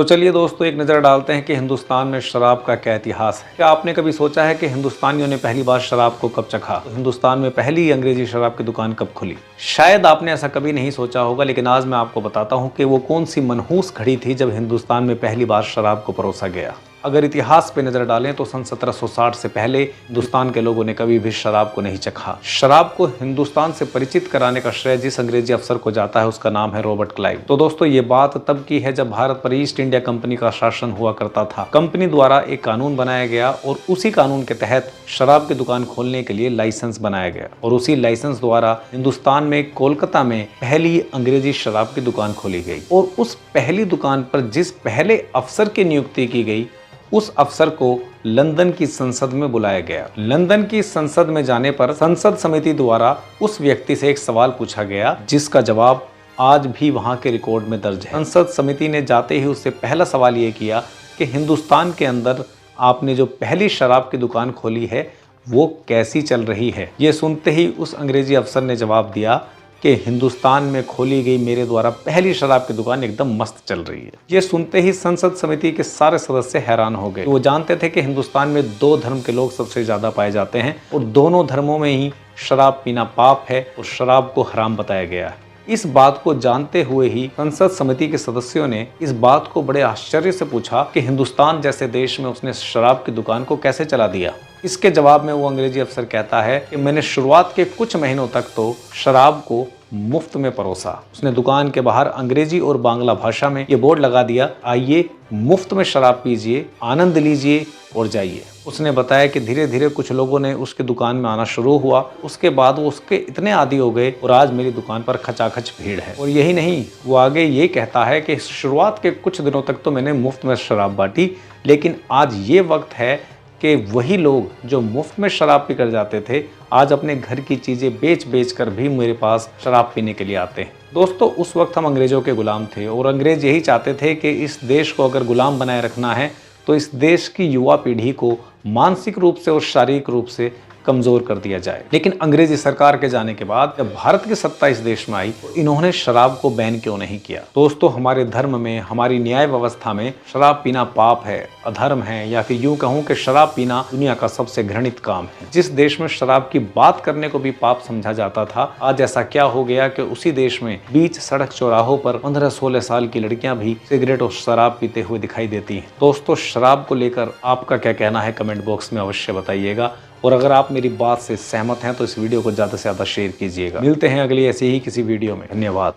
तो चलिए दोस्तों एक नज़र डालते हैं कि हिंदुस्तान में शराब का क्या इतिहास है। क्या आपने कभी सोचा है कि हिंदुस्तानियों ने पहली बार शराब को कब चखा? तो हिंदुस्तान में पहली अंग्रेजी शराब की दुकान कब खुली? शायद आपने ऐसा कभी नहीं सोचा होगा, लेकिन आज मैं आपको बताता हूँ कि वो कौन सी मनहूस घड़ी थी जब हिंदुस्तान में पहली बार शराब को परोसा गया। अगर इतिहास पे नजर डालें तो सन 1760 से पहले हिंदुस्तान के लोगों ने कभी भी शराब को नहीं चखा। शराब को हिंदुस्तान से परिचित कराने का श्रेय जिस अंग्रेजी अफसर को जाता है उसका नाम है रॉबर्ट क्लाइव। तो दोस्तों ये बात तब की है जब भारत पर ईस्ट इंडिया कंपनी का शासन हुआ करता था। कंपनी द्वारा एक कानून बनाया गया और उसी कानून के तहत शराब की दुकान खोलने के लिए लाइसेंस बनाया गया और उसी लाइसेंस द्वारा हिंदुस्तान में कोलकाता में पहली अंग्रेजी शराब की दुकान खोली गई। और उस पहली दुकान पर जिस पहले अफसर की नियुक्ति की गई उस अफसर को लंदन की संसद में बुलाया गया। लंदन की संसद में जाने पर संसद समिति द्वारा उस व्यक्ति से एक सवाल पूछा गया जिसका जवाब आज भी वहां के रिकॉर्ड में दर्ज है। संसद समिति ने जाते ही उससे पहला सवाल ये किया कि हिंदुस्तान के अंदर आपने जो पहली शराब की दुकान खोली है वो कैसी चल रही है। ये सुनते ही उस अंग्रेजी अफसर ने जवाब दिया कि हिंदुस्तान में खोली गई मेरे द्वारा पहली शराब की दुकान एकदम मस्त चल रही है। ये सुनते ही संसद समिति के सारे सदस्य हैरान हो गए। वो जानते थे कि हिंदुस्तान में दो धर्म के लोग सबसे ज्यादा पाए जाते हैं और दोनों धर्मों में ही शराब पीना पाप है और शराब को हराम बताया गया है। इस बात को जानते हुए ही संसद समिति के सदस्यों ने इस बात को बड़े आश्चर्य से पूछा कि हिंदुस्तान जैसे देश में उसने शराब की दुकान को कैसे चला दिया। इसके जवाब में वो अंग्रेजी अफसर कहता है कि मैंने शुरुआत के कुछ महीनों तक तो शराब को मुफ्त में परोसा। उसने दुकान के बाहर अंग्रेजी और बांग्ला भाषा में ये बोर्ड लगा दिया, आइए मुफ्त में शराब पीजिए, आनंद लीजिए और जाइए। उसने बताया कि धीरे धीरे कुछ लोगों ने उसकी दुकान में आना शुरू हुआ। उसके बाद वो उसके इतने आदी हो गए और आज मेरी दुकान पर खचाखच भीड़ है। और यही नहीं, वो आगे ये कहता है कि शुरुआत के कुछ दिनों तक तो मैंने मुफ्त में शराब बांटी, लेकिन आज ये वक्त है कि वही लोग जो मुफ्त में शराब पी कर जाते थे आज अपने घर की चीजें बेच बेच कर भी मेरे पास शराब पीने के लिए आते हैं। दोस्तों उस वक्त हम अंग्रेजों के गुलाम थे और अंग्रेज यही चाहते थे कि इस देश को अगर गुलाम बनाए रखना है तो इस देश की युवा पीढ़ी को मानसिक रूप से और शारीरिक रूप से कमजोर कर दिया जाए। लेकिन अंग्रेजी सरकार के जाने के बाद जब भारत की सत्ता इस देश में आई तो इन्होंने शराब को बैन क्यों नहीं किया। दोस्तों हमारे धर्म में, हमारी न्याय व्यवस्था में शराब पीना पाप है, अधर्म है, या फिर यूं कहूं कि शराब पीना दुनिया का सबसे घृणित काम है। जिस देश में शराब की बात करने को भी पाप समझा जाता था, आज ऐसा क्या हो गया कि उसी देश में बीच सड़क चौराहों पर 15-16 साल की लड़कियां भी सिगरेट और शराब पीते हुए दिखाई देती हैं। दोस्तों शराब को लेकर आपका क्या कहना है कमेंट बॉक्स में अवश्य बताइएगा। और अगर आप मेरी बात से सहमत हैं तो इस वीडियो को ज़्यादा से ज़्यादा शेयर कीजिएगा। मिलते हैं अगली ऐसे ही किसी वीडियो में। धन्यवाद।